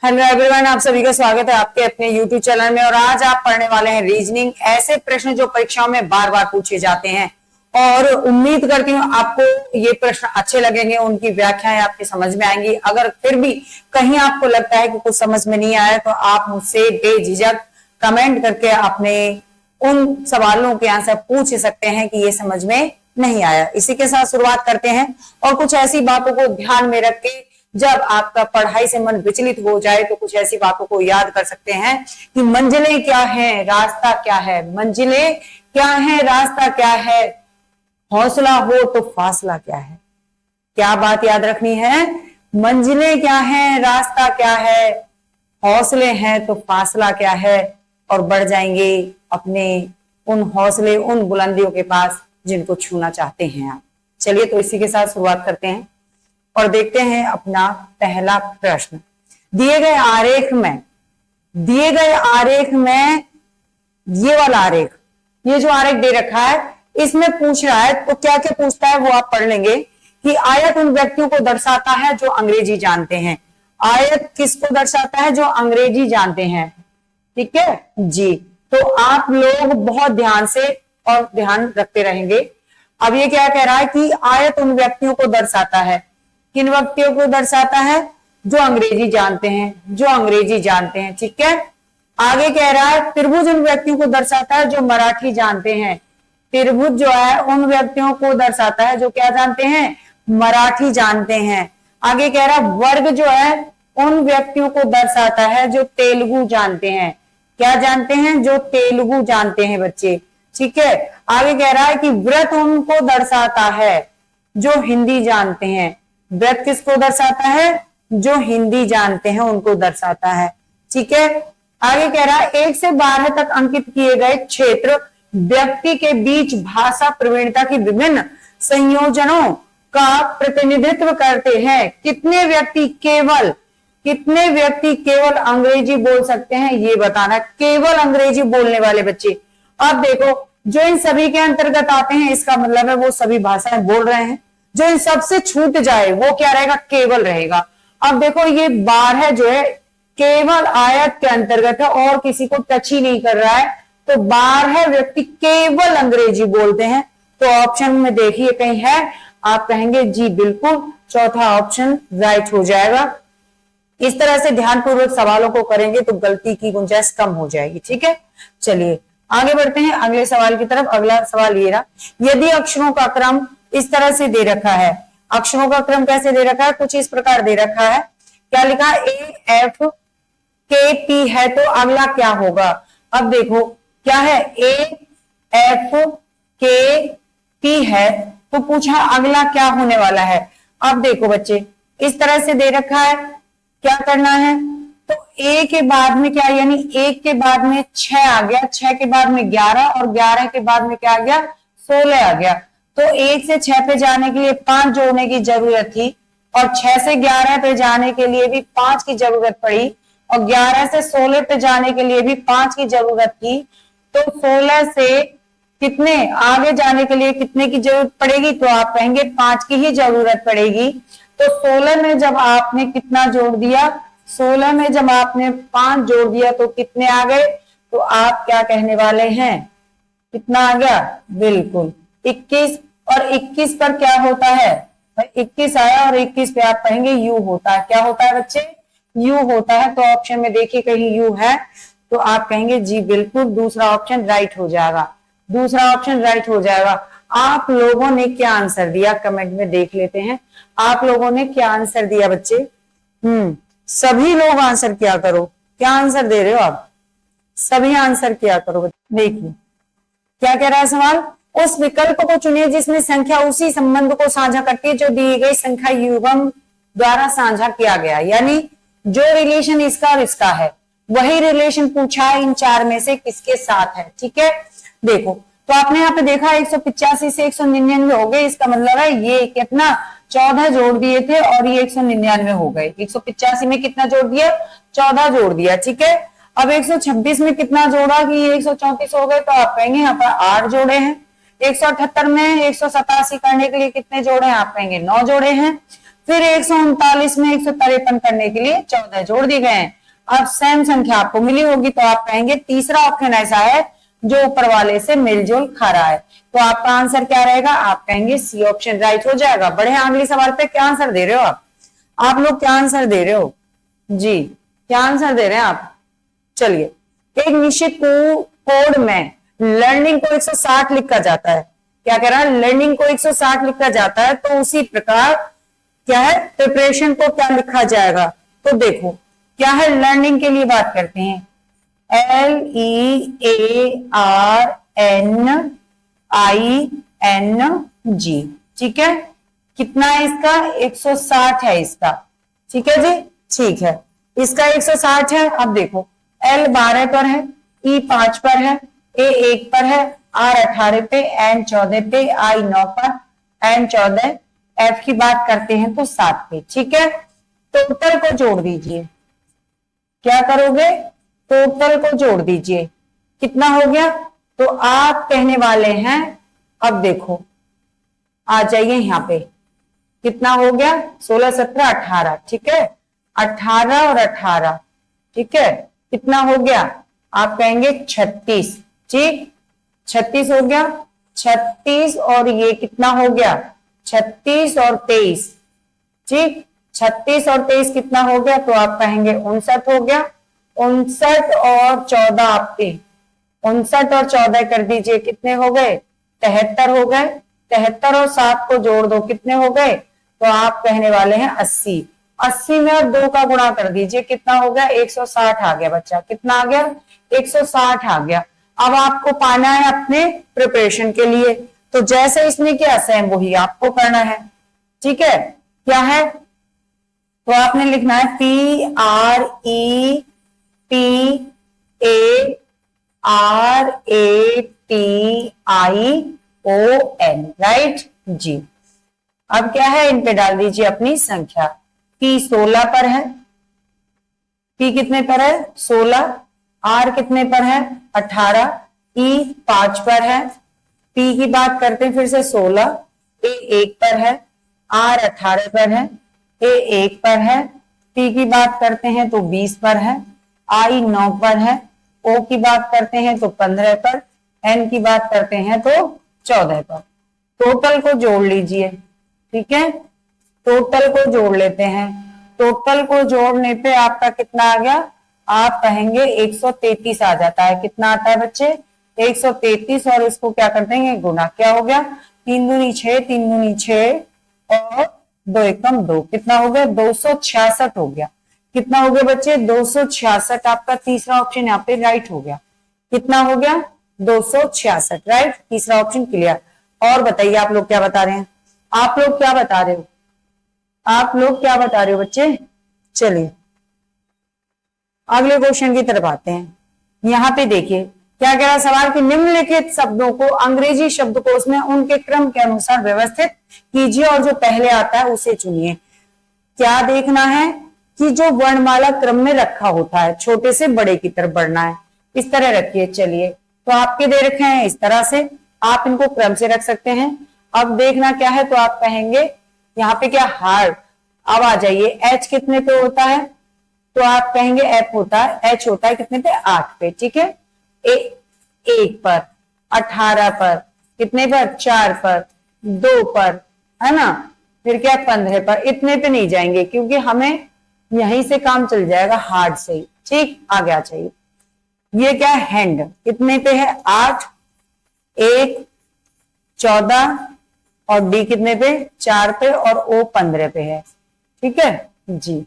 Hello everyone, आप सभी का स्वागत है आपके अपने यूट्यूब चैनल में। और आज आप पढ़ने वाले हैं रीजनिंग, ऐसे प्रश्न जो परीक्षाओं में बार बार पूछे जाते हैं। और उम्मीद करती हूँ आपको ये प्रश्न अच्छे लगेंगे, उनकी व्याख्याएं आपकी समझ में आएंगी। अगर फिर भी कहीं आपको लगता है कि कुछ समझ में नहीं आया तो आप मुझसे बेझिझक कमेंट करके अपने उन सवालों के आंसर पूछ सकते हैं कि ये समझ में नहीं आया। इसी के साथ शुरुआत करते हैं और कुछ ऐसी बातों को ध्यान में रख के जब आपका पढ़ाई से मन विचलित हो जाए तो कुछ ऐसी बातों को याद कर सकते हैं कि मंजिलें क्या है, रास्ता क्या है। मंजिलें क्या है, रास्ता क्या है, हौसला हो तो फासला क्या है। क्या बात याद रखनी है? मंजिलें क्या है, रास्ता क्या है, हौसले हैं तो फासला क्या है। और बढ़ जाएंगे अपने उन हौसले, उन बुलंदियों के पास जिनको छूना चाहते हैं आप। चलिए तो इसी के साथ शुरुआत करते हैं और देखते हैं अपना पहला प्रश्न। दिए गए आरेख में ये वाला आरेख, ये जो आरेख दे रखा है इसमें पूछ रहा है तो क्या क्या पूछता है वो आप पढ़ लेंगे कि आयत उन व्यक्तियों को दर्शाता है जो अंग्रेजी जानते हैं। आयत किसको दर्शाता है? जो अंग्रेजी जानते हैं। ठीक है जी, तो आप लोग बहुत ध्यान से और ध्यान रखते रहेंगे। अब ये क्या कह रहा है कि आयत उन व्यक्तियों को दर्शाता है। किन व्यक्तियों को दर्शाता है? जो अंग्रेजी जानते हैं, जो अंग्रेजी जानते हैं। ठीक है, आगे कह रहा है त्रिभुज उन व्यक्तियों को दर्शाता है जो मराठी जानते हैं। त्रिभुज जो है उन व्यक्तियों को दर्शाता है जो क्या जानते हैं? मराठी जानते हैं। आगे कह रहा है वर्ग जो है उन व्यक्तियों को दर्शाता है जो तेलुगु जानते हैं। क्या जानते हैं? जो तेलुगु जानते हैं बच्चे। ठीक है, आगे कह रहा है कि व्रत उनको दर्शाता है जो हिंदी जानते हैं। व्रत किसको दर्शाता है? जो हिंदी जानते हैं उनको दर्शाता है। ठीक है, आगे कह रहा है 1 से 12 तक अंकित किए गए क्षेत्र व्यक्ति के बीच भाषा प्रवीणता की विभिन्न संयोजनों का प्रतिनिधित्व करते हैं। कितने व्यक्ति केवल अंग्रेजी बोल सकते हैं ये बताना। केवल अंग्रेजी बोलने वाले बच्चे। अब देखो, जो इन सभी के अंतर्गत आते हैं इसका मतलब है वो सभी भाषाएं बोल रहे हैं। जो इन सबसे छूट जाए वो क्या रहेगा? केवल रहेगा। अब देखो ये 12 जो है केवल आयत के अंतर्गत है और किसी को टच ही नहीं कर रहा है, तो 12 व्यक्ति केवल अंग्रेजी बोलते हैं। तो ऑप्शन में देखिए कहीं है, आप कहेंगे जी बिल्कुल, चौथा ऑप्शन राइट हो जाएगा। इस तरह से ध्यानपूर्वक सवालों को करेंगे तो गलती की गुंजाइश कम हो जाएगी। ठीक है, चलिए आगे बढ़ते हैं अगले सवाल की तरफ। अगला सवाल ये रहा, यदि अक्षरों का क्रम इस तरह से दे रखा है। अक्षरों का क्रम कैसे दे रखा है? कुछ इस प्रकार दे रखा है। क्या लिखा है? AFKP है तो अगला क्या होगा? अब देखो क्या है? AFKP है तो पूछा अगला क्या होने वाला है। अब देखो बच्चे इस तरह से दे रखा है, क्या करना है? तो A के बाद में क्या, यानी 1 के बाद में 6 आ गया, 6 के बाद में 11 और 11 के बाद में क्या आ गया? 16 आ गया। तो 1 से 6 पे जाने के लिए 5 जोड़ने की जरूरत थी और 6 से 11 पे जाने के लिए भी 5 की जरूरत पड़ी और 11 से 16 पे जाने के लिए भी 5 की जरूरत थी। तो 16 से कितने आगे जाने के लिए कितने की जरूरत पड़ेगी? तो आप कहेंगे 5 की ही जरूरत पड़ेगी। तो 16 में जब आपने कितना जोड़ दिया? 16 में जब आपने 5 जोड़ दिया तो कितने आ गए? तो आप क्या कहने वाले हैं? कितना आ गया? बिल्कुल 21। और 21 पर क्या होता है? 21 आया और 21 पे आप कहेंगे यू होता है। क्या होता है बच्चे? यू होता है। तो ऑप्शन में देखिए कहीं यू है तो आप कहेंगे जी बिल्कुल, दूसरा ऑप्शन राइट हो जाएगा। दूसरा ऑप्शन राइट हो जाएगा। आप लोगों ने क्या आंसर दिया कमेंट में देख लेते हैं। आप लोगों ने क्या आंसर दिया बच्चे? सभी लोग आंसर किया करो। क्या आंसर दे रहे हो आप? सभी आंसर किया करो। देखिए क्या कह रहा है सवाल, उस विकल्प को चुनिए जिसमें संख्या उसी संबंध को साझा करती है जो दी गई संख्या युग्म द्वारा साझा किया गया। यानी जो रिलेशन इसका और इसका है वही रिलेशन पूछा है इन 4 में से किसके साथ है। ठीक है, देखो तो आपने यहाँ पे देखा 185 से 199 हो गए। इसका मतलब है ये कितना 14 जोड़ दिए थे और ये 199 हो गए। 185 में कितना जोड़ दिया? 14 जोड़ दिया। ठीक है, अब 126 में कितना जोड़ा कि ये 134 हो गए। तो आप कहेंगे यहाँ पर 8 जोड़े हैं। 178 में 187 करने के लिए कितने जोड़े हैं? आप कहेंगे 9 जोड़े हैं। फिर 139 में 153 करने के लिए 14 जोड़ दिए गए हैं। अब सेम संख्या आपको मिली होगी तो आप कहेंगे तीसरा ऑप्शन ऐसा है जो ऊपर वाले से मिलजुल खा रहा है। तो आपका आंसर क्या रहेगा? आप कहेंगे सी ऑप्शन राइट हो जाएगा। बढ़े अगले सवाल पे। क्या आंसर दे रहे हो आप लोग क्या आंसर दे रहे हो जी? क्या आंसर दे रहे हैं आप? चलिए, एक निश्चित कोड में लर्निंग को 160 लिखा जाता है। क्या कह रहा है? लर्निंग को 160 लिखा जाता है, तो उसी प्रकार क्या है प्रिपरेशन को क्या लिखा जाएगा? तो देखो क्या है, लर्निंग के लिए बात करते हैं। LEARNING, ठीक है। कितना है इसका? 160 है इसका, ठीक है जी, ठीक है। इसका 160 है। अब देखो L 12 पर है, E 5 पर है, A 1 पर है, R 18 पे, N 14 पे, I 9 पर, N 14, F की बात करते हैं तो 7 पे, ठीक है। टोटल को जोड़ दीजिए। क्या करोगे? टोटल को जोड़ दीजिए। कितना हो गया? तो आप कहने वाले हैं, अब देखो आ जाइए यहां पे, कितना हो गया? 16, 17, 18, ठीक है। 18 और 18, ठीक है। कितना हो गया? आप कहेंगे 36, ठीक। 36 हो गया। 36 और ये कितना हो गया? 36 और 23, ठीक। 36 और 23 कितना हो गया? तो आप कहेंगे 59 हो गया। 59 और 14 आपके 59 और 14 कर दीजिए, कितने हो गए? 73 हो गए। 73 और 7 को जोड़ दो, कितने हो गए? तो आप कहने वाले हैं 80। 80 में और 2 का गुणा कर दीजिए, कितना हो गया? 160 आ गया बच्चा। कितना आ गया? 160 आ गया। अब आपको पाना है अपने प्रिपरेशन के लिए, तो जैसे इसने किया सेम वही आपको करना है, ठीक है। क्या है? तो आपने लिखना है PREPARATION, राइट जी। अब क्या है? इन पे डाल दीजिए अपनी संख्या। P 16 पर है, P कितने पर है? 16। R कितने पर है? 18। E 5 पर है। P की बात करते हैं फिर से 16। A 1 पर है। R 18 पर है। A 1 पर है। P की बात करते हैं तो 20 पर है। I 9 पर है। O की बात करते हैं तो 15 पर। N की बात करते हैं तो 14 पर। टोटल को जोड़ लीजिए, ठीक है। टोटल को जोड़ लेते हैं। टोटल को जोड़ने पे आपका कितना आ गया? आप कहेंगे 133 आ जाता है। कितना आता है बच्चे? 133। और इसको क्या कर देंगे? गुना। क्या हो गया? 3 दूनी 6, 3 दूनी 6 और 2 एकम 2। कितना हो गया? 266 हो गया। कितना हो गया बच्चे? 266। आपका तीसरा ऑप्शन यहाँ पे राइट हो गया। कितना हो गया? 266, राइट। तीसरा ऑप्शन क्लियर। और बताइए आप लोग क्या बता रहे हैं? आप लोग क्या बता रहे हो? आप लोग क्या बता रहे हो बच्चे? चलिए अगले क्वेश्चन की तरफ आते हैं। यहाँ पे देखिए क्या कह रहा है सवाल कि निम्नलिखित शब्दों को अंग्रेजी शब्दकोश में उनके क्रम के अनुसार व्यवस्थित कीजिए और जो पहले आता है उसे चुनिए। क्या देखना है? कि जो वर्णमाला क्रम में रखा होता है, छोटे से बड़े की तरफ बढ़ना है। इस तरह रखिए। चलिए, तो आपके दे रखे हैं इस तरह से, आप इनको क्रम से रख सकते हैं। अब देखना क्या है, तो आप कहेंगे यहाँ पे क्या हार्ड। अब आ जाइए, H कितने पे होता है? तो आप कहेंगे F होता है। H होता है कितने पे? 8 पे, ठीक है। 1 पर, 18 पर, कितने पर? 4 पर, 2 पर, है ना। फिर क्या? 15 पर। इतने पे नहीं जाएंगे क्योंकि हमें यहीं से काम चल जाएगा हार्ड से ही, ठीक। आगे आ जाइए। ये क्या है? हैंड। कितने पे है? 8, 1, 14 और D कितने पे? 4 पे और O 15 पे है, ठीक है जी।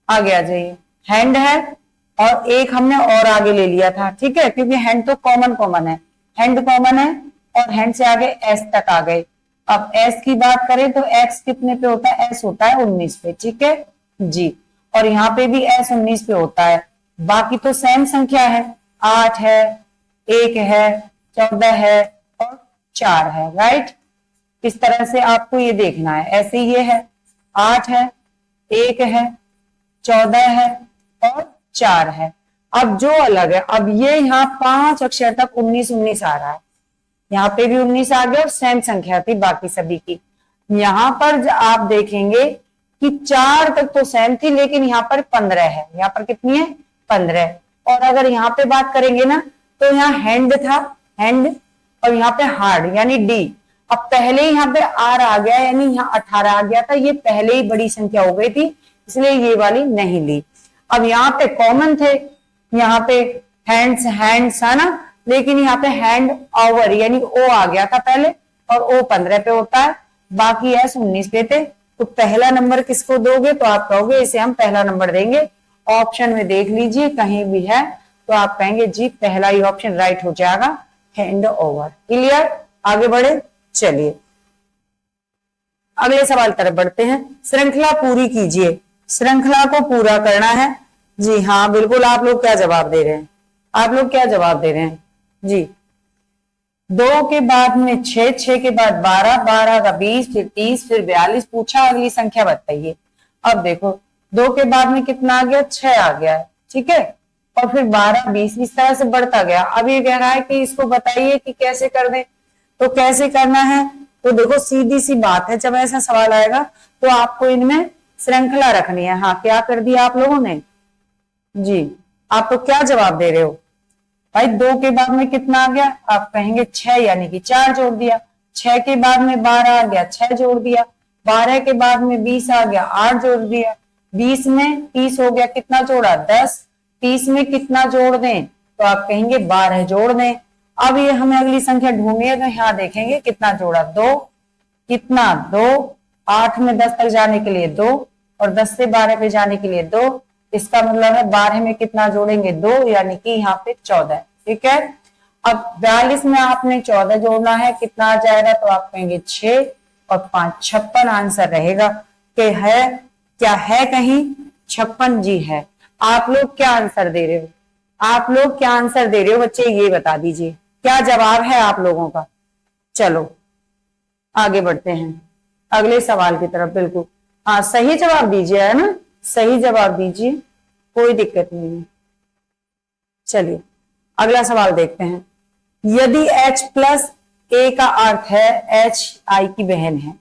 आगे आ जाइए। हैंड है और एक हमने और आगे ले लिया था, ठीक है, क्योंकि हैंड तो कॉमन है। हैंड कॉमन है और हैंड से आगे S तक आ गए। अब S की बात करें तो X कितने पे होता है? S होता है 19 पे, ठीक है जी। और यहाँ पे भी S 19 पे होता है। बाकी तो सेम संख्या है, 8 है, 1 है, 14 है और 4 है, राइट। इस तरह से आपको ये देखना है। ऐसे ये है, 8 है, 1 है, 14 है और 4 है। अब जो अलग है, अब ये यहाँ 5 अक्षर तक 19 आ रहा है। यहाँ पे भी 19 आ गया और सेम संख्या थी बाकी सभी की। यहाँ पर आप देखेंगे कि 4 तक तो सेम थी, लेकिन यहाँ पर 15 है। यहाँ पर कितनी है? 15। और अगर यहाँ पे बात करेंगे ना, तो यहाँ हैंड था, हैंड, और यहाँ पे हार्ड यानी डी। अब पहले यहाँ पे आर आ गया, यानी यहाँ 18 आ गया था, ये पहले ही बड़ी संख्या हो गई थी, इसलिए ये वाली नहीं ली। अब यहाँ पे कॉमन थे, यहाँ पे हैंड्स हैंड्स है ना, लेकिन यहाँ पे हैंड ओवर यानी ओ आ गया था पहले, और ओ 15 पे होता है, बाकी एस 19 पे थे। तो पहला नंबर किसको दोगे? तो आप कहोगे इसे हम पहला नंबर देंगे। ऑप्शन में देख लीजिए कहीं भी है तो आप कहेंगे जी पहला ही ऑप्शन राइट हो जाएगा, हैंड ओवर। क्लियर? आगे बढ़े, चलिए अगले सवाल तरफ बढ़ते हैं। श्रृंखला पूरी कीजिए। श्रृंखला को पूरा करना है। जी हाँ बिल्कुल। आप लोग क्या जवाब दे रहे हैं? आप लोग क्या जवाब दे रहे हैं? जी 2 के बाद में 6, 6 के बाद 12, 12 का 20, फिर 30, फिर 42। पूछा अगली संख्या बताइए। अब देखो 2 के बाद में कितना आ गया? 6 आ गया है, ठीक है, और फिर 12, 20 इस तरह से बढ़ता गया। अब ये कह रहा है कि इसको बताइए कि कैसे कर दें। तो कैसे करना है? तो देखो सीधी सी बात है, जब ऐसा सवाल आएगा तो आपको इनमें श्रृंखला रखनी है। हाँ क्या कर दिया आप लोगों ने? जी आप तो क्या जवाब दे रहे हो भाई? 2 के बाद में कितना आ गया? आप कहेंगे 6, यानी कि 4 जोड़ दिया। 6 के बाद में 12 आ गया, 6 जोड़ दिया। 12 के बाद में 20 आ गया, 8 जोड़ दिया। 20 में 30 हो गया, कितना जोड़ा? 10। 30 में कितना जोड़ दें? तो आप कहेंगे 12 जोड़ दें। अब ये हमें अगली संख्या ढूंढनी है, तो यहाँ देखेंगे कितना जोड़ा? 2। कितना? 2। 8 में 10 तक जाने के लिए 2, और 10 से 12 पे जाने के लिए 2। इसका मतलब है 12 में कितना जोड़ेंगे? 2, यानी कि यहाँ पे 14। ठीक है। अब 42 में आपने 14 जोड़ना है, कितना आ जाएगा? तो आप कहेंगे 6 और 5 56 आंसर रहेगा। कि है क्या है कहीं? 56 जी है। आप लोग क्या आंसर दे रहे हो? आप लोग क्या आंसर दे रहे हो बच्चे? ये बता दीजिए क्या जवाब है आप लोगों का। चलो आगे बढ़ते हैं अगले सवाल की तरफ। बिल्कुल हाँ सही जवाब दीजिए, है ना, सही जवाब दीजिए, कोई दिक्कत नहीं है। चलिए अगला सवाल देखते हैं। यदि H प्लस A का अर्थ है H I की बहन है,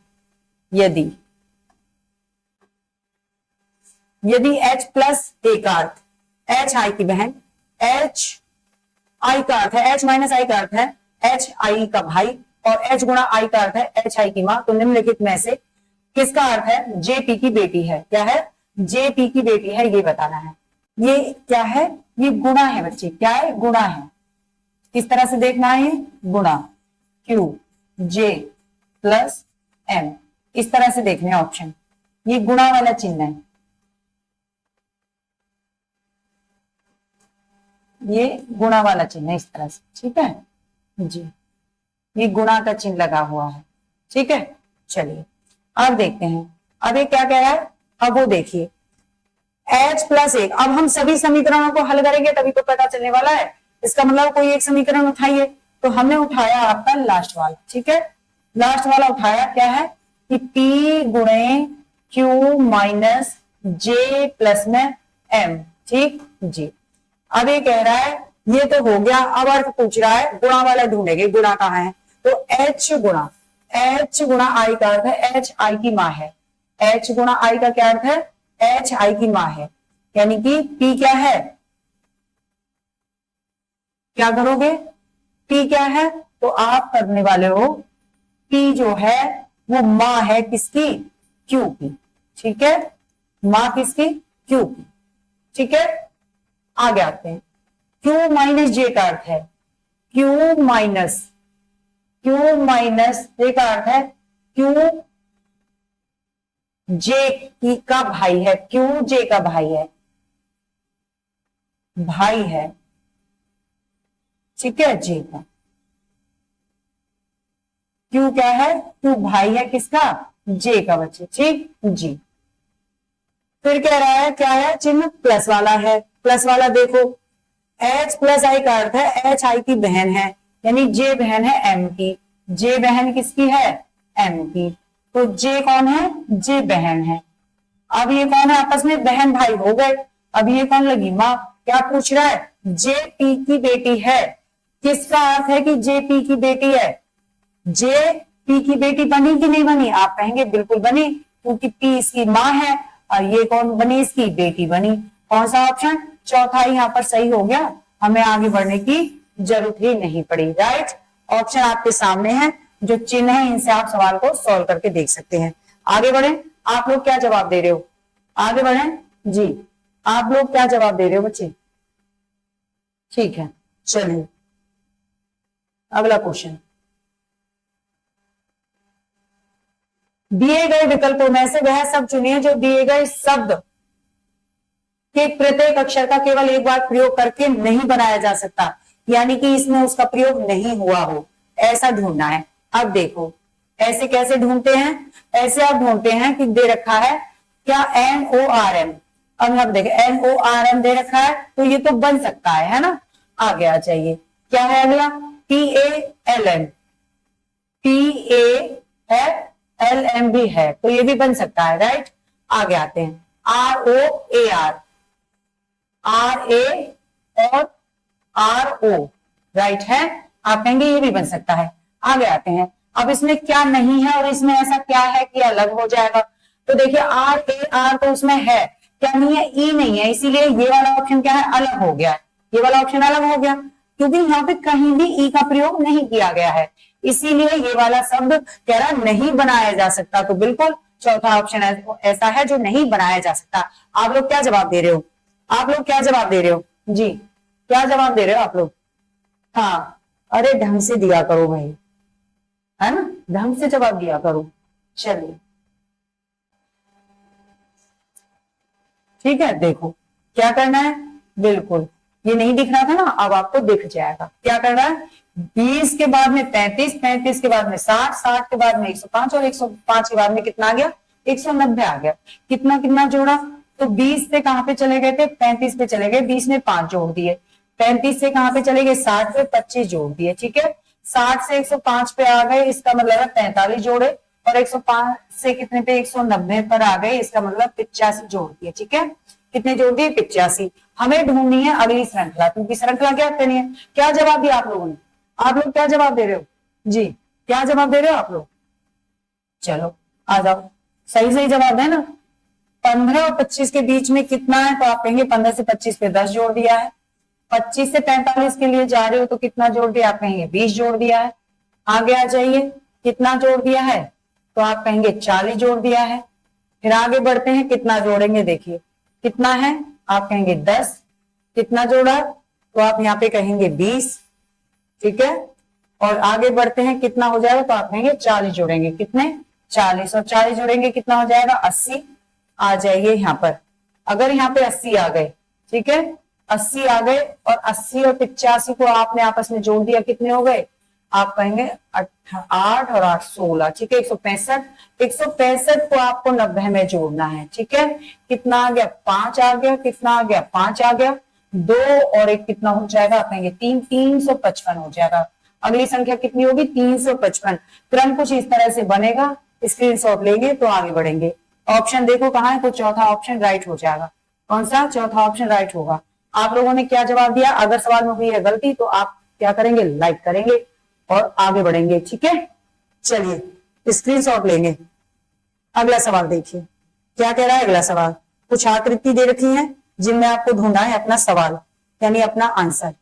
यदि H प्लस A का अर्थ H I की बहन, H I का अर्थ है H माइनस I का अर्थ है H I का भाई, और H गुणा I का अर्थ है H I की मां, तो निम्नलिखित में से किसका अर्थ है J P की बेटी है? क्या है? J P की बेटी है, ये बताना है। ये क्या है? ये गुणा है बच्चे। क्या है? गुणा है। किस तरह से देखना है? ये गुणा Q J प्लस M, इस तरह से देखने ऑप्शन। ये गुणा वाला चिन्ह है, ये गुणा वाला चिन्ह है, इस तरह से। ठीक है जी, ये गुणा का चिन्ह लगा हुआ है। ठीक है चलिए अब देखते हैं। अब ये क्या कह रहा है? अब वो देखिए H प्लस 1। अब हम सभी समीकरणों को हल करेंगे तभी तो पता चलने वाला है। इसका मतलब कोई एक समीकरण उठाइए, तो हमने उठाया आपका लास्ट वाला। ठीक है, लास्ट वाला उठाया। क्या है कि P गुणे Q माइनस J प्लस में M। ठीक जी। अब ये कह रहा है ये तो हो गया, अब अर्थ पूछ रहा है गुणा वाला ढूंढेंगे। गुणा कहाँ है? तो H गुणा I का अर्थ है H I की मां है। H गुणा I का क्या अर्थ है? H I की मां है, यानी कि P क्या है? क्या करोगे? P क्या है? तो आप करने वाले हो P जो है वो मां है किसकी? Q की। ठीक है, मां किसकी? Q की। ठीक है आगे आते हैं। Q माइनस J का अर्थ है Q माइनस J का अर्थ है Q J की का भाई है। Q J का भाई है, भाई है। ठीक है J का। Q क्या है? Q भाई है किसका? J का बच्चे। ठीक जी। फिर कह रहा है क्या है? चिन्ह प्लस वाला है। प्लस वाला देखो H प्लस I का अर्थ है H I की बहन है, यानी J बहन है M की। J बहन किसकी है? M की। तो J कौन है? J बहन है। अब ये कौन है? आपस में बहन भाई हो गए। अब ये कौन लगी? मां। क्या पूछ रहा है? J P की बेटी है। किसका अर्थ है कि J P की बेटी है? J P की बेटी बनी कि नहीं बनी? आप कहेंगे बिल्कुल बनी, क्योंकि पी इसकी माँ है और ये कौन बनी, इसकी बेटी बनी। कौन सा ऑप्शन, चौथा यहाँ पर सही हो गया, हमें आगे बढ़ने की जरूरत ही नहीं पड़ी। राइट, ऑप्शन आपके सामने है, जो चिन्ह है इनसे आप सवाल को सॉल्व करके देख सकते हैं। आगे बढ़े, आप लोग क्या जवाब दे रहे हो, आगे बढ़े जी, आप लोग क्या जवाब दे रहे हो बच्चे? ठीक है, चलिए अगला क्वेश्चन। दिए गए विकल्पों में से वह सब चुनिए जो दिए गए शब्द के प्रत्येक अक्षर का केवल एक बार प्रयोग करके नहीं बनाया जा सकता, यानी कि इसमें उसका प्रयोग नहीं हुआ हो, ऐसा ढूंढना है। अब देखो ऐसे कैसे ढूंढते हैं, ऐसे आप ढूंढते हैं कि दे रखा है क्या, NORM। अब हम देखें NORM दे रखा है तो ये तो बन सकता है ना। आगे आ जाइए, क्या है अगला, PALM, PALM भी है तो ये भी बन सकता है। राइट, आगे आते हैं, ROAR, RA और RO, राइट है, आप कहेंगे ये भी बन सकता है। आगे आते हैं, अब इसमें क्या नहीं है और इसमें ऐसा क्या है कि अलग हो जाएगा। तो देखिए RAR तो उसमें है, क्या नहीं है, ई नहीं है, इसीलिए ये वाला ऑप्शन क्या है, अलग हो गया है, ये वाला ऑप्शन अलग हो गया क्योंकि यहाँ पे कहीं भी ई का प्रयोग नहीं किया गया है, इसीलिए ये वाला शब्द कह रहा नहीं बनाया जा सकता। तो बिल्कुल चौथा ऑप्शन ऐसा है जो नहीं बनाया जा सकता। आप लोग क्या जवाब दे रहे हो, आप लोग क्या जवाब दे रहे हो जी, क्या जवाब दे रहे हो आप लोग? हाँ, अरे ढंग से दिया करो भाई, है ना, ढंग से जवाब दिया करो। चलिए ठीक है, देखो क्या करना है, बिल्कुल ये नहीं दिख रहा था ना, अब आपको दिख जाएगा। क्या करना है, 20 के बाद में 35, 35 के बाद में 60, 60 के बाद में 105 और 105 के बाद में कितना आ गया, 190 आ गया। कितना कितना जोड़ा, तो 20 से कहां पे चले गए थे, 35 पे चले गए, 20 में 5 जोड़ दिए। 35 से कहां पे चले गए, 60 पे 25 जोड़ दिए। ठीक है, 60 से 105 पे आ गए, इसका मतलब है 45 जोड़े, और 105 से कितने पे, 190 पर आ गए, इसका मतलब 85 जोड़ दिए। ठीक है, कितने जोड़ दिए, 85। हमें ढूंढनी है अगली श्रृंखला, क्योंकि श्रृंखला क्या करनी है। क्या जवाब दिया आप लोगों ने, आप लोग क्या जवाब दे रहे हो जी, क्या जवाब दे रहे हो आप लोग? चलो आ जाओ, सही सही जवाब है ना। 15 और 25 के बीच में कितना है, तो आप कहेंगे 15 से 25 पे 10 जोड़ दिया है। 25 से 45 के लिए जा रहे हो तो कितना जोड़ दिया, आप कहेंगे 20 जोड़ दिया है। आगे आ जाइए, कितना जोड़ दिया है, तो आप कहेंगे 40 जोड़ दिया है। फिर आगे बढ़ते हैं, कितना जोड़ेंगे, देखिए कितना है, आप कहेंगे 10। कितना जोड़ा, तो आप यहाँ पे कहेंगे 20। ठीक है, और आगे बढ़ते हैं, कितना हो जाएगा, तो आप कहेंगे 40 जोड़ेंगे, कितने, 40, और 40 जोड़ेंगे कितना हो जाएगा, 80। आ जाइए यहाँ पर, अगर यहाँ पे 80 आ गए, ठीक है 80 आ गए, और 80 और 85 को आपने आपस में जोड़ दिया, कितने हो गए, आप कहेंगे 8 और 8 16। ठीक है, 165। 165 को आपको 90 में जोड़ना है। ठीक है, कितना आ गया, 5 आ गया, कितना आ गया, 5 आ गया, 2 और 1 कितना हो जाएगा, आप कहेंगे 3, 355 हो जाएगा। अगली संख्या कितनी होगी, 355। क्रम कुछ इस तरह से बनेगा, स्क्रीनशॉट लेंगे तो आगे बढ़ेंगे। ऑप्शन देखो कहाँ है, तो चौथा ऑप्शन राइट हो जाएगा। कौन सा, चौथा ऑप्शन राइट होगा। आप लोगों ने क्या जवाब दिया, अगर सवाल में हुई है गलती तो आप क्या करेंगे, लाइक करेंगे और आगे बढ़ेंगे। ठीक है, चलिए स्क्रीनशॉट लेंगे। अगला सवाल देखिए, क्या कह रहा है अगला सवाल, कुछ आकृति दे रखी है जिनमें आपको ढूंढना है अपना सवाल, यानी अपना आंसर।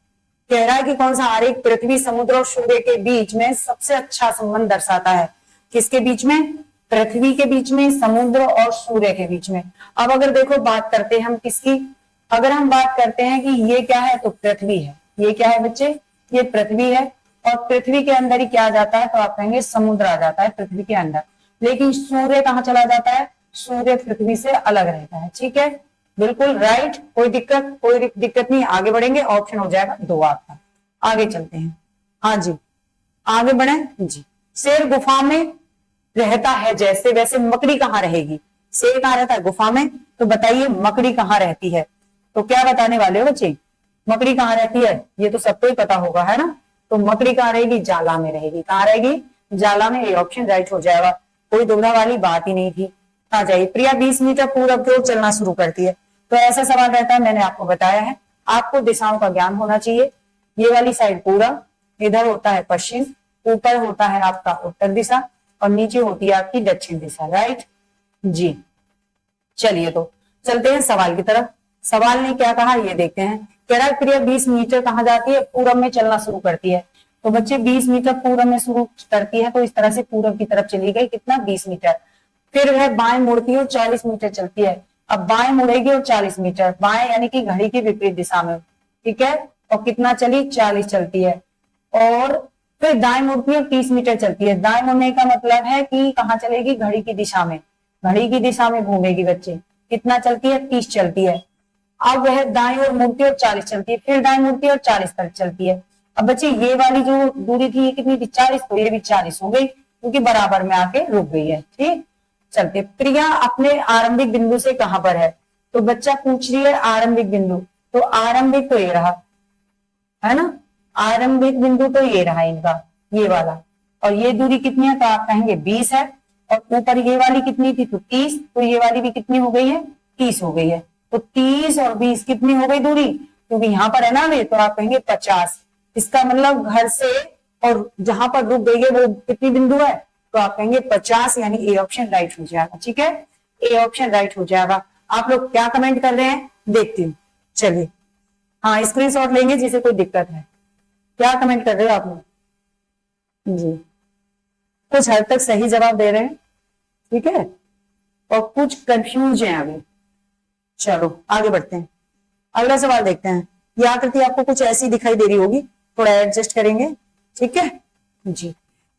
कह रहा है कि कौन सा आरेख पृथ्वी, समुद्र और सूर्य के बीच में सबसे अच्छा संबंध दर्शाता है। किसके बीच में, पृथ्वी के बीच में, समुद्र और सूर्य के बीच में। अब अगर देखो बात करते हैं हम किसकी, अगर हम बात करते हैं कि ये क्या है, तो पृथ्वी है। ये क्या है बच्चे, ये पृथ्वी है, और पृथ्वी के अंदर ही क्या आ जाता है, तो आप कहेंगे समुद्र आ जाता है पृथ्वी के अंदर। लेकिन सूर्य कहाँ चला जाता है, सूर्य पृथ्वी से अलग रहता है। ठीक है, बिल्कुल राइट, कोई दिक्कत नहीं। आगे बढ़ेंगे, ऑप्शन हो जाएगा 2 आपका। आगे चलते हैं, हाँ जी आगे बढ़े जी। शेर गुफा में रहता है जैसे, वैसे मकड़ी कहाँ रहेगी। शेर कहाँ रहता है, गुफा में, तो बताइए मकड़ी कहाँ रहती है। तो क्या बताने वाले हो बच्चे, मकड़ी कहाँ रहती है, ये तो सबको ही पता होगा, है ना। तो मकड़ी कहाँ रहेगी, जाला में रहेगी। कहाँ रहेगी, जाला में। ये ऑप्शन राइट हो जाएगा, कोई दुविधा वाली बात ही नहीं थी। आ जाइए, प्रिया 20 मीटर पूरब की ओर चलना शुरू करती है। तो ऐसा सवाल रहता है, मैंने आपको बताया है, आपको दिशाओं का ज्ञान होना चाहिए। ये वाली साइड पूरब, इधर होता है पश्चिम, ऊपर होता है आपका उत्तर दिशा, और नीचे होती है आपकी दक्षिण दिशा। राइट, जी। चलिए तो चलते हैं सवाल की तरफ। सवाल ने क्या कहा ये देखते हैं। कह रहा है क्रिया 20 मीटर कहाँ जाती है, पूरब में चलना शुरू करती है। तो बच्चे 20 मीटर पूरब में शुरू करती है, तो इस तरह से पूरब की तरफ चली गई, कितना 20 मीटर। फिर वह बाएं मुड़ती है और 40 मीटर चलती है। अब बाएं मुड़ेगी और 40 मीटर, बाएं यानी कि घड़ी की विपरीत दिशा में, ठीक है। और कितना चली, 40 चलती है। और फिर दाएं मुड़ती है, 30 मीटर चलती है। दाएं मुड़ने का मतलब है कि कहाँ चलेगी, घड़ी की दिशा में, घड़ी की दिशा में घूमेगी बच्चे। कितना चलती है, 30 चलती है। अब वह दाएं ओर मुड़ती है और 40 चलती है, फिर दाएं मुड़ती है और 40 तक चलती है। अब बच्चे ये वाली जो दूरी थी ये कितनी थी, 40, तो ये भी 40 हो गई, क्योंकि बराबर में आके रुक गई है। ठीक, चलते। प्रिया अपने आरंभिक बिंदु से कहां पर है, तो बच्चा पूछ रही है आरंभिक बिंदु। तो आरंभिक तो ये रहा, है ना, आरंभिक बिंदु तो ये रहा इनका, ये वाला। और ये दूरी कितनी है, तो आप कहेंगे 20 है। और ऊपर ये वाली कितनी थी, तो 30, तो ये वाली भी कितनी हो गई है, 30 हो गई है। तो 30 और 20 कितनी हो गई दूरी, क्योंकि यहाँ पर है ना वे, तो आप कहेंगे 50। इसका मतलब घर से और जहां पर रुक गई है वो कितनी बिंदु है, तो आप कहेंगे 50, यानी ए ऑप्शन राइट हो जाएगा। ठीक है, ए ऑप्शन राइट हो जाएगा। आप लोग क्या कमेंट कर रहे हैं देखती हूँ। चलिए, हाँ स्क्रीनशॉट लेंगे जिसे कोई दिक्कत है। क्या कमेंट कर रहे हो आप लोग जी, कुछ हद तक सही जवाब दे रहे हैं, ठीक है, और कुछ कंफ्यूज हैं अभी। चलो आगे बढ़ते हैं, अगला सवाल देखते हैं। ये आकृति आपको कुछ ऐसी दिखाई दे रही होगी, थोड़ा एडजस्ट करेंगे, ठीक है जी।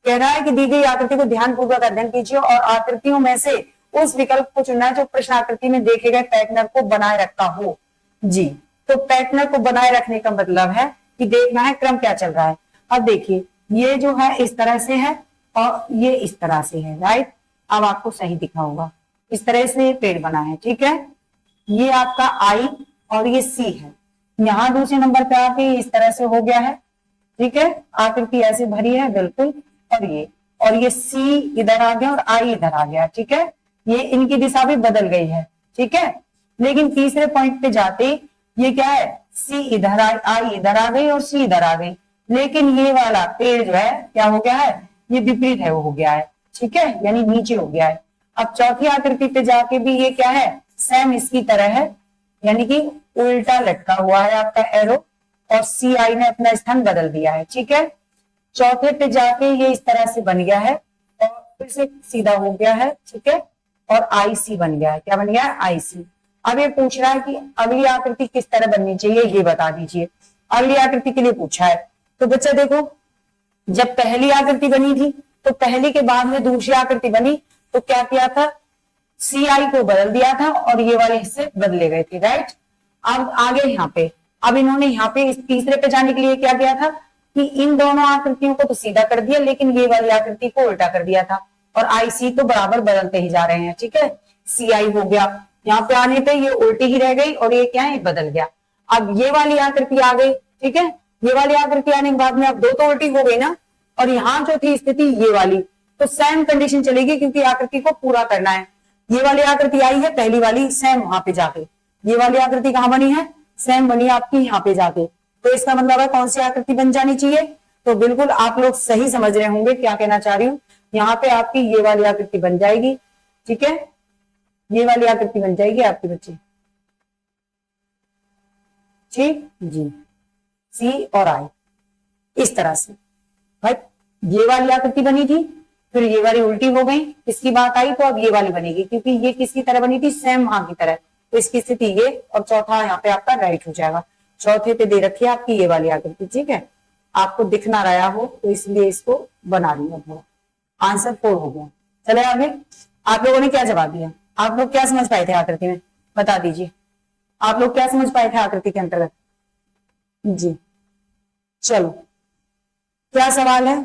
कह रहा है कि दी गई आकृति को ध्यानपूर्वक अध्ययन कीजिए और आकृतियों में से उस विकल्प को चुनना है जो प्रश्न आकृति में देखे गए पैटर्न को बनाए रखता हो। जी, तो पैटर्न को बनाए रखने का मतलब है कि देखना है क्रम क्या चल रहा है। अब देखिए, ये जो है इस तरह से है और ये इस तरह से है, राइट। अब आपको सही दिखा होगा, इस तरह से पेड़ बना है, ठीक है। ये आपका आई और ये सी है। यहां दूसरे नंबर पे आके इस तरह से हो गया है, ठीक है, आकृति ऐसे भरी है बिल्कुल। और ये सी इधर आ गया और आई इधर आ गया, ठीक है। ये इनकी दिशा भी बदल गई है, ठीक है। लेकिन तीसरे पॉइंट पे जाते ये क्या है, सी इधर आई इधर आ गई और सी इधर आ गई। लेकिन ये वाला पेड़ जो है क्या हो गया है, ये विपरीत है, वो हो गया है, ठीक है, यानी नीचे हो गया है। अब चौथी आकृति पे जाके भी ये क्या है, सेम इसकी तरह है, यानी कि उल्टा लटका हुआ है आपका एरो, और सी आई ने अपना स्थान बदल दिया है, ठीक है। चौथे पे जाके ये इस तरह से बन गया है और फिर से सीधा हो गया है, ठीक है, और आई सी बन गया है। क्या बन गया है, आई सी। अब ये पूछ रहा है कि अगली आकृति किस तरह बननी चाहिए, ये बता दीजिए। अगली आकृति के लिए पूछा है। तो बच्चा देखो, जब पहली आकृति बनी थी तो पहली के बाद में दूसरी आकृति बनी, तो क्या किया था, सी आई को बदल दिया था और ये वाले हिस्से बदले गए थे, राइट। अब आगे यहाँ पे, अब इन्होंने यहाँ पे इस तीसरे पे जाने के लिए क्या किया था कि इन दोनों आकृतियों को तो सीधा कर दिया, लेकिन ये वाली आकृति को उल्टा कर दिया था। और आई सी तो बराबर बदलते ही जा रहे हैं, ठीक है। सी आई हो गया, यहाँ पे आने पे ये उल्टी ही रह गई और ये क्या है, बदल गया। अब ये वाली आकृति आ गई, ठीक है। ये वाली आकृति आने के बाद में अब दो तो उल्टी हो गई ना, और यहाँ जो थी स्थिति ये वाली, तो सेम कंडीशन चलेगी क्योंकि आकृति को पूरा करना है। ये वाली आकृति आई है, पहली वाली सेम वहां पे जाके, ये वाली आकृति कहाँ बनी है, सेम बनी आपकी यहाँ पे जाके। तो इसका मतलब है कौन सी आकृति बन जानी चाहिए, तो बिल्कुल आप लोग सही समझ रहे होंगे क्या कहना चाह रही हूँ। यहाँ पे आपकी ये वाली आकृति बन जाएगी, ठीक है, ये वाली आकृति बन जाएगी आपकी बच्ची, ठीक जी, सी और आई इस तरह से। भाई ये वाली आकृति बनी थी, फिर ये वाली उल्टी हो गई, इसकी बात आई तो अब ये वाली बनेगी, क्योंकि ये किसकी तरह बनी थी, सेम वहां की तरह। तो इसकी स्थिति ये, और चौथा यहाँ पे आपका राइट हो जाएगा। चौथे पे दे रखी है आपकी ये वाली आकृति, ठीक है। आपको दिख ना रहा हो तो इसलिए इसको बना रही हूँ। आंसर 4 हो गया। चले आगे, आप लोगों ने क्या जवाब दिया, आप लोग क्या समझ पाए थे आकृति में, बता दीजिए। आप लोग क्या समझ पाए थे आकृति के अंतर्गत जी। चलो, क्या सवाल है,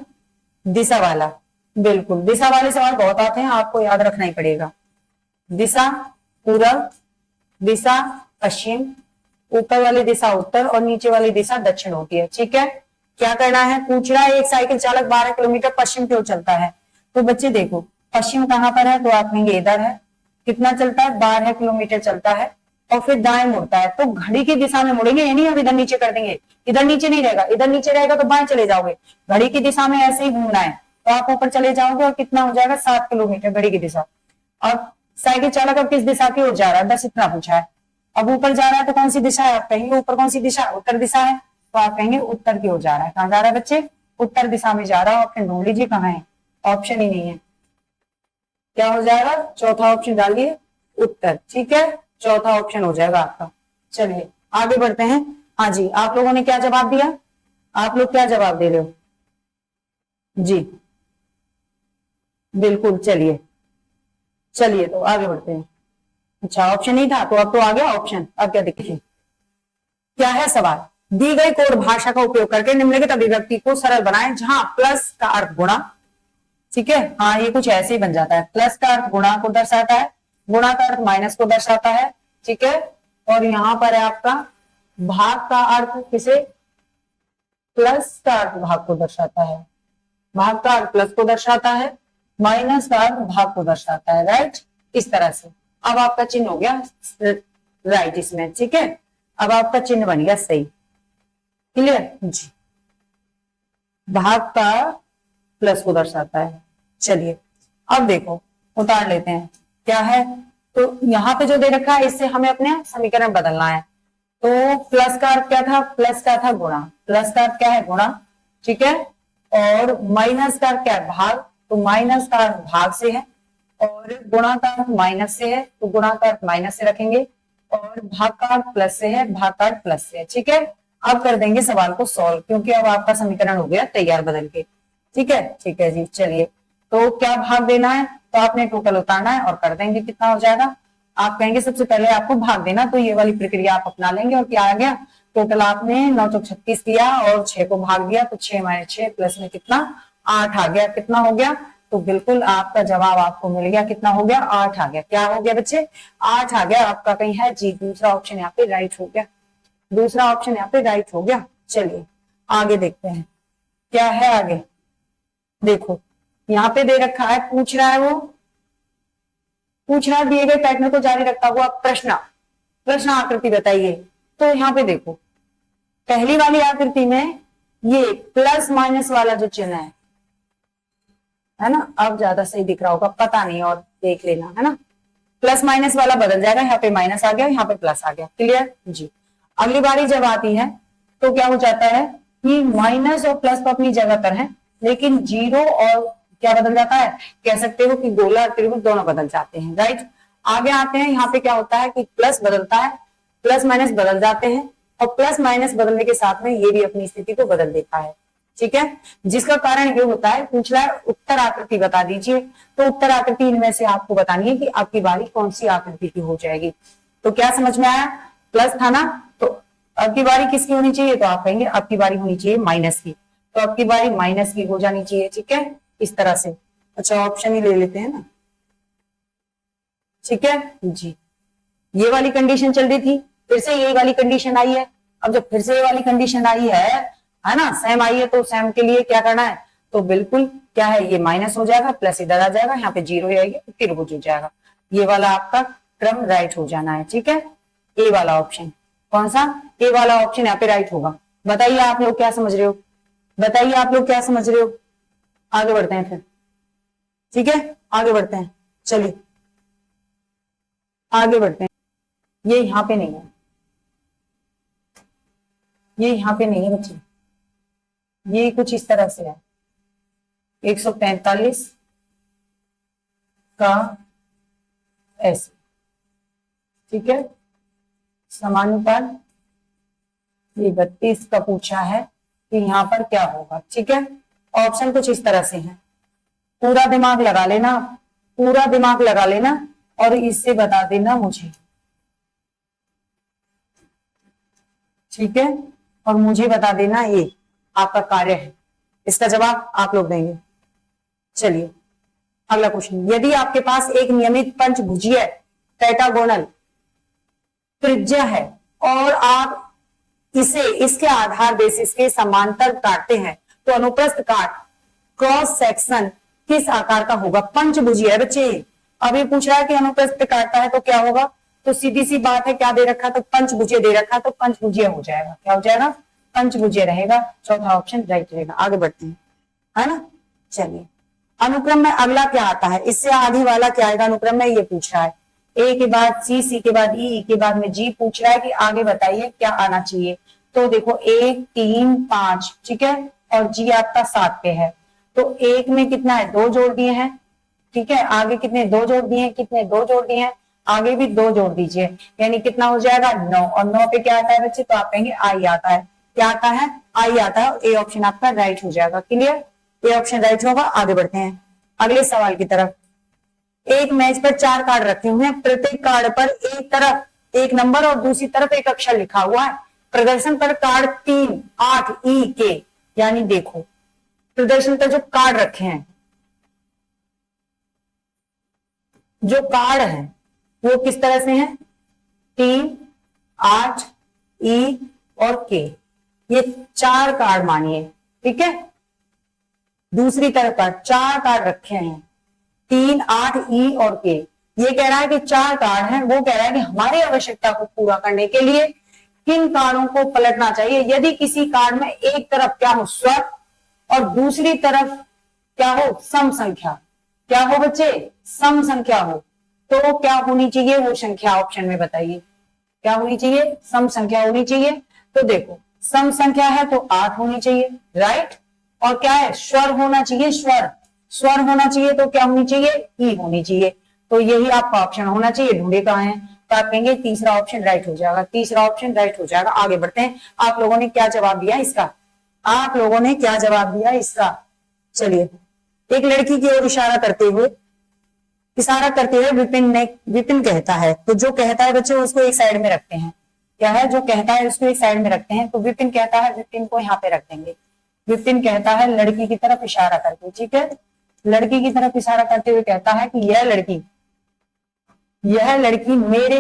दिशा वाला। बिल्कुल, दिशा वाले सवाल बहुत आते हैं, आपको याद रखना ही पड़ेगा। दिशा पूरब, दिशा पश्चिम, ऊपर वाली दिशा उत्तर और नीचे वाली दिशा दक्षिण होती है, ठीक है। क्या करना है, पूछ रहा है एक साइकिल चालक 12 किलोमीटर पश्चिम की ओर चलता है। तो बच्चे देखो, पश्चिम कहाँ पर है, तो आप कहेंगे इधर है। कितना चलता है, 12 किलोमीटर चलता है, और फिर दाएं मुड़ता है। तो घड़ी की दिशा में मुड़ेंगे, यानी अब इधर नीचे कर देंगे, इधर नीचे नहीं रहेगा, इधर नीचे रहेगा तो बाएं चले जाओगे। घड़ी की दिशा में ऐसे ही घूमना है, तो आप ऊपर चले जाओगे और कितना हो जाएगा, 7 किलोमीटर घड़ी की दिशा। और साई के चालक अब किस दिशा की ओर जा रहा है, बस इतना पूछा है। अब ऊपर जा रहा है तो कौन सी दिशा है, आप कहेंगे ऊपर कौन सी दिशा, उत्तर दिशा है, तो आप कहेंगे उत्तर की ओर जा रहा है। कहाँ जा रहा है बच्चे, उत्तर दिशा में जा रहा है। ऑप्शन ढूंढ लीजिए कहाँ है, ऑप्शन ही नहीं है, क्या हो जाएगा, चौथा ऑप्शन डालिए उत्तर, ठीक है, चौथा ऑप्शन हो जाएगा आपका। चलिए आगे बढ़ते हैं। हाँ जी, आप लोगों ने क्या जवाब दिया, आप लोग क्या जवाब दे रहे हो जी, बिल्कुल, चलिए चलिए तो आगे बढ़ते हैं। अच्छा ऑप्शन नहीं था तो अब तो आ गया ऑप्शन। अब क्या देखिए क्या है सवाल, दी गई कोड भाषा का उपयोग करके निम्नलिखित अभिव्यक्ति को सरल बनाएं जहां प्लस का अर्थ गुणा, ठीक है, हाँ ये कुछ ऐसे ही बन जाता है, प्लस का अर्थ गुणा को दर्शाता है, गुणा का अर्थ माइनस को दर्शाता है, ठीक है, और यहां पर है आपका भाग का अर्थ किसे, प्लस का अर्थ भाग को दर्शाता है, भाग का अर्थ प्लस को दर्शाता है, माइनस का अर्थ भाग को दर्शाता है, राइट, इस तरह से। अब आपका चिन्ह हो गया राइट इसमें, ठीक है, अब आपका चिन्ह बन गया सही, क्लियर जी, भाग का प्लस को दर्शाता है। चलिए अब देखो उतार लेते हैं क्या है, तो यहाँ पे जो दे रखा है इससे हमें अपने समीकरण बदलना है। तो प्लस का अर्थ क्या था, प्लस का था गुणा, प्लस का अर्थ क्या है गुणा, ठीक है, और माइनस का अर्थ क्या है भाग, तो माइनस का अर्थ भाग से है, और गुणा का अर्थ माइनस से है, तो गुणा का अर्थ माइनस से रखेंगे, और भाग का अर्थ प्लस से है, भाग का अर्थ प्लस से है, ठीक है। अब कर देंगे सवाल को सॉल्व, क्योंकि अब आपका समीकरण हो गया तैयार बदल के, ठीक है जी। चलिए तो क्या भाग देना है, तो आपने टोटल उतारना है और कर देंगे, कितना हो जाएगा, आप कहेंगे सबसे पहले आपको भाग देना, तो ये वाली प्रक्रिया आप अपना लेंगे, और क्या आ गया, टोटल आपने 9 चौक 36 दिया और 6 को भाग दिया, तो 6 माइनस 6 प्लस में कितना 8 आ गया, कितना हो गया, तो बिल्कुल आपका जवाब आपको मिल गया, कितना हो गया 8 आ गया, क्या हो गया बच्चे 8 आ गया, आपका कहीं है जी, दूसरा ऑप्शन यहाँ पे राइट हो गया, दूसरा ऑप्शन यहाँ पे राइट हो गया। चलिए आगे देखते हैं क्या है आगे, देखो यहाँ पे दे रखा है, पूछ रहा है वो, पूछ रहा है दिए गए पैटर्न को जारी रखता हुआ प्रश्न आकृति बताइए। तो यहाँ पे देखो पहली वाली आकृति में ये प्लस माइनस वाला जो चिन्ह है ना, अब ज्यादा सही दिख रहा होगा, पता नहीं, और देख लेना, है ना, प्लस माइनस वाला बदल जाएगा, यहाँ पे माइनस आ गया, यहाँ पे प्लस आ गया, क्लियर जी। अगली बारी जब आती है तो क्या हो जाता है कि माइनस और प्लस तो अपनी जगह पर है, लेकिन जीरो और क्या बदल जाता है, कह सकते हो कि गोला और त्रिभुज दोनों बदल जाते हैं, राइट। आगे आते हैं, यहाँ पे क्या होता है कि प्लस बदलता है, प्लस माइनस बदल जाते हैं, और प्लस माइनस बदलने के साथ में ये भी अपनी स्थिति को बदल देता है, ठीक है, जिसका कारण ये होता है, पूछ रहा है उत्तर आकृति बता दीजिए, तो उत्तर आकृति इनमें से आपको बतानी है कि आपकी बारी कौन सी आकृति की हो जाएगी। तो क्या समझ में आया, प्लस था ना, तो अब की बारी किसकी होनी चाहिए, तो आप कहेंगे अब की बारी होनी चाहिए माइनस की, तो अब की बारी माइनस की हो जानी चाहिए, ठीक है, इस तरह से। अच्छा ऑप्शन ही ले लेते हैं ना, ठीक है जी, ये वाली कंडीशन चल रही थी, फिर से ये वाली कंडीशन आई है, अब जब फिर से ये वाली कंडीशन आई है ना, सेम आई है, तो सेम के लिए क्या करना है, तो बिल्कुल क्या है, ये माइनस हो जाएगा, प्लस इधर आ जाएगा, यहाँ पे जीरो आएगी, त्रिभुज हो जाएगा, ये वाला आपका क्रम राइट हो जाना है, ठीक है। ए वाला ऑप्शन, कौन सा, ए वाला ऑप्शन यहाँ पे राइट होगा। बताइए आप लोग क्या समझ रहे हो, बताइए आप लोग क्या समझ रहे हो, आगे बढ़ते हैं फिर, ठीक है, आगे बढ़ते हैं, चलिए आगे बढ़ते हैं। ये यहाँ पे नहीं है, ये यहाँ पे नहीं है बच्चे, ये कुछ इस तरह से है, 145 का ऐसे, ठीक है, समानुपात, ये 32 का पूछा है कि यहाँ पर क्या होगा, ठीक है। ऑप्शन कुछ इस तरह से है, पूरा दिमाग लगा लेना, पूरा दिमाग लगा लेना और इससे बता देना मुझे, ठीक है, और मुझे बता देना, ये आपका कार्य है, इसका जवाब आप लोग देंगे। चलिए अगला क्वेश्चन, यदि आपके पास एक नियमित पंचभुजीय पेंटागोनल त्रिज्या है और आप इसे इसके आधार बेसिस के समांतर काटते हैं, तो अनुप्रस्थ काट क्रॉस सेक्शन किस आकार का होगा। पंचभुजीय है बच्चे, अभी पूछ रहा है कि अनुप्रस्थ काटता है तो क्या होगा, तो सीधी सी बात है, क्या दे रखा, तो पंचभुजीय दे रखा, तो पंचभुजीय हो जाएगा, क्या हो जाएगा, पंचभुजीय रहेगा, चौथा ऑप्शन राइट रहेगा। आगे बढ़ते हैं, है ना, चलिए अनुक्रम में अगला क्या आता है, इससे आगे वाला क्या आएगा अनुक्रम में, ये पूछ रहा है। ए के बाद सी, सी के बाद ई, के बाद में जी पूछ रहा है कि आगे बताइए क्या आना चाहिए। तो देखो 1 3 5, ठीक है, और जी आपका 7 पे है। तो एक में कितना है, 2 जोड़ दिए हैं, ठीक है, आगे कितने 2 जोड़ दिए हैं, कितने 2 जोड़ दिए हैं, आगे भी 2 जोड़ दीजिए, यानी कितना हो जाएगा 9। और 9 पे क्या आता है बच्चे, तो आप कहेंगे आई आता है। क्या आता है, आई आता है। ए ऑप्शन आपका राइट हो जाएगा। क्लियर, ए ऑप्शन राइट होगा। आगे बढ़ते हैं अगले सवाल की तरफ। एक मेज पर 4 कार्ड रखे हुए हैं, प्रत्येक कार्ड पर एक तरफ एक नंबर और दूसरी तरफ एक अक्षर लिखा हुआ है। प्रदर्शन पर कार्ड 3 8 ई के, यानी देखो प्रदर्शन पर जो कार्ड रखे हैं, जो कार्ड है वो किस तरह से हैं, 3 8 ई और के, ये 4 कार्ड मानिए, ठीक है। दूसरी तरफ पर 4 कार्ड रखे हैं, 3 8 ई और के। ये कह रहा है कि 4 कार्ड हैं, वो कह रहा है कि हमारी आवश्यकता को पूरा करने के लिए किन कार्डों को पलटना चाहिए। यदि किसी कार्ड में एक तरफ क्या हो स्वर और दूसरी तरफ क्या हो सम संख्या, क्या हो बच्चे, सम संख्या हो, तो क्या होनी चाहिए वो संख्या, ऑप्शन में बताइए क्या होनी चाहिए, सम संख्या होनी चाहिए। तो देखो सम संख्या है तो 8 होनी चाहिए, राइट। और क्या है, स्वर होना चाहिए, स्वर स्वर होना चाहिए, तो क्या होनी चाहिए, ई होनी चाहिए। तो यही आपका ऑप्शन होना चाहिए। ढूंढे कहाँ है, तो आप कहेंगे तीसरा ऑप्शन राइट हो जाएगा, तीसरा ऑप्शन राइट हो जाएगा। आगे बढ़ते हैं। आप लोगों ने क्या जवाब दिया इसका, आप लोगों ने क्या जवाब दिया इसका। चलिए, एक लड़की की ओर इशारा करते हुए विपिन कहता है, तो जो कहता है बच्चे उसको एक साइड में रखते हैं। क्या है, जो कहता है उसको एक साइड में रखते हैं। तो विपिन कहता है, विपिन को यहाँ पे रख देंगे। विपिन कहता है लड़की की तरफ इशारा करके, ठीक है, लड़की की तरफ इशारा करते हुए कहता है कि यह लड़की मेरे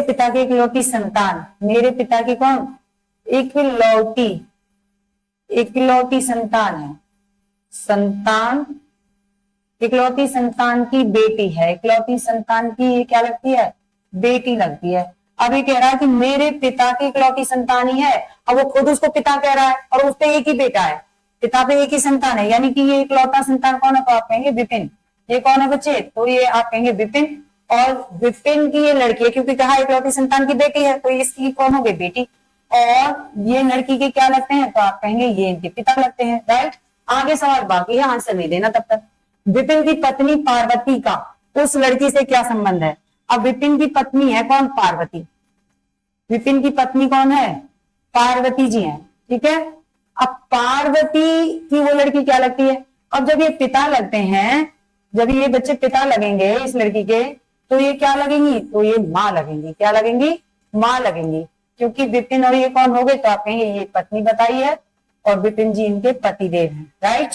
पिता की इकलौती संतान, मेरे पिता की कौन, इकलौती संतान है, इकलौती संतान की बेटी है। इकलौती संतान की ये क्या लगती है, बेटी लगती है। अब ये कह रहा है कि मेरे पिता की इकलौती संतान ही है। अब वो खुद उसको पिता कह रहा है और उस पे एक ही बेटा है, पिता पे एक ही संतान है, यानी कि ये इकलौता संतान कौन है, तो आप कहेंगे विपिन। ये कौन है बच्चे, तो ये आप कहेंगे विपिन। और विपिन की ये लड़की है, क्योंकि कहा इकलौती संतान की बेटी है, तो इसकी कौन हो गई, बेटी। और ये लड़की के क्या लगते हैं, तो आप कहेंगे ये इनके पिता लगते हैं, राइट। आगे सवाल बाकी है, आंसर नहीं देना तब तक। विपिन की पत्नी पार्वती का उस लड़की से क्या संबंध है। अब विपिन की पत्नी है कौन, पार्वती। विपिन की पत्नी कौन है, पार्वती जी हैं, ठीक है। अब पार्वती की वो लड़की क्या लगती है। अब जब ये पिता लगते हैं, जब ये बच्चे पिता लगेंगे इस लड़की के, तो ये क्या लगेंगी, तो ये माँ लगेंगी। क्या लगेंगी, माँ लगेंगी, क्योंकि विपिन और ये कौन हो गए, तो आप कहेंगे ये पत्नी बताई है और विपिन जी इनके पतिदेव हैं, राइट।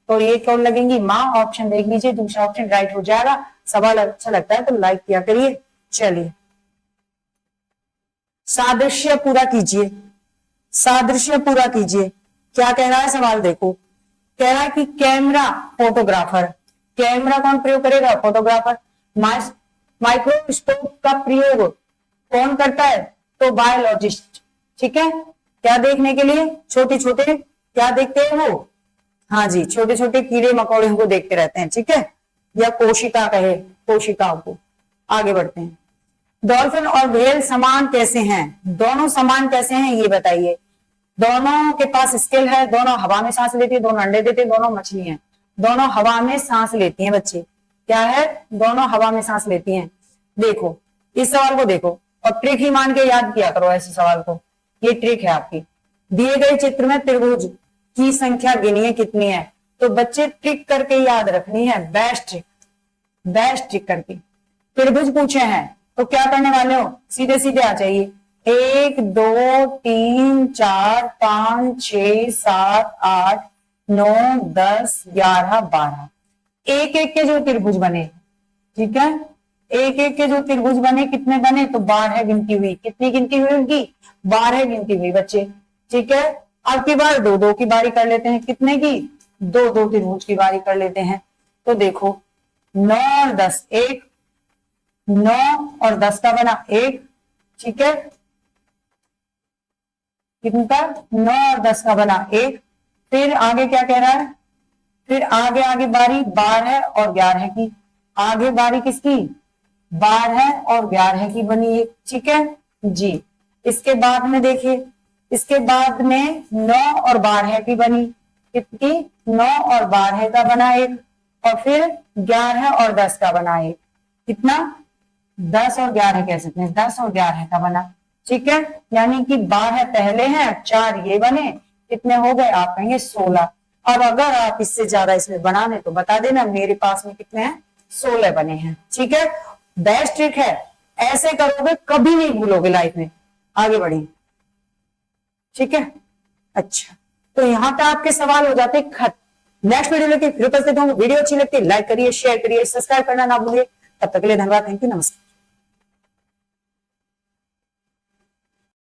तो ये कौन लगेंगी, माँ। ऑप्शन देख लीजिए, दूसरा ऑप्शन राइट हो जाएगा। सवाल अच्छा लगता है तो लाइक किया करिए। चलिए, सादृश्य पूरा कीजिए, सादृश्य पूरा कीजिए। क्या कह रहा है सवाल देखो, कह रहा है कि कैमरा फोटोग्राफर, कैमरा कौन प्रयोग करेगा, फोटोग्राफर। माइक्रोस्कोप का प्रयोग कौन करता है, तो बायोलॉजिस्ट, ठीक है। क्या देखने के लिए, छोटे छोटे क्या देखते हैं वो, हाँ जी, छोटे छोटे कीड़े मकोड़े को देखते रहते हैं, ठीक है, या कोशिका कहे, कोशिकाओं को। आगे बढ़ते हैं। डॉल्फिन और व्हेल समान कैसे हैं, दोनों समान कैसे हैं ये बताइए। दोनों के पास स्किल है, दोनों हवा में सांस लेती है, दोनों अंडे देते हैं, दोनों मछली हैं, दोनों हवा में सांस लेती हैं बच्चे। क्या है, दोनों हवा में सांस लेती हैं। देखो इस सवाल को देखो और ट्रिक ही मान के याद किया करो ऐसे सवाल को, ये ट्रिक है आपकी। दिए गए चित्र में त्रिभुज की संख्या गिनिए कितनी है। तो बच्चे ट्रिक करके याद रखनी है, बेस्ट ट्रिक करके। त्रिभुज पूछे हैं तो क्या करने वाले हो, सीधे सीधे आ जाइए। 1 2 3 4 5 6 7 8 9 10 11 12, एक एक के जो त्रिभुज बने, ठीक है, एक एक के जो त्रिभुज बने, कितने बने, तो 12 गिनती हुई। कितनी गिनती हुई उनकी, 12 गिनती हुई बच्चे, ठीक है। अब की बार 2 की बारी कर लेते हैं, कितने की, 2 त्रिभुज की बारी कर लेते हैं। तो देखो 9 और 10, 1 9 और 10 का बना 1, ठीक है, कितना, 9 और 10 का बना 1। फिर आगे क्या कह रहा है, फिर आगे आगे बारी 12 और 11 की, आगे बारी किसकी, 12 और 11 की बनी एक, ठीक है जी। इसके बाद में देखिए, इसके बाद में 9 और 12 की बनी, कितनी, 9 और 12 का बना एक, और फिर 11 और 10 का बना एक, कितना, 10 और 11 कह सकते हैं, 10 और 11 का बना, ठीक है। यानी कि 12 पहले हैं, 4 ये बने, कितने हो गए, आप कहेंगे 16। अब अगर आप इससे ज्यादा इसमें बनाने तो बता देना, मेरे पास में कितने हैं, 16 बने हैं, ठीक है। बेस्ट ट्रिक है, ऐसे करोगे कभी नहीं भूलोगे लाइफ में। आगे बढ़िए, ठीक है। अच्छा, तो यहां पे आपके सवाल हो जाते खत्म। नेक्स्ट वीडियो लेके फिर उपस्थित हूँ। वीडियो अच्छी लगती है लाइक करिए, शेयर करिए, सब्सक्राइब करना ना भूलिए। तब तक के लिए धन्यवाद, थैंक यू, नमस्कार।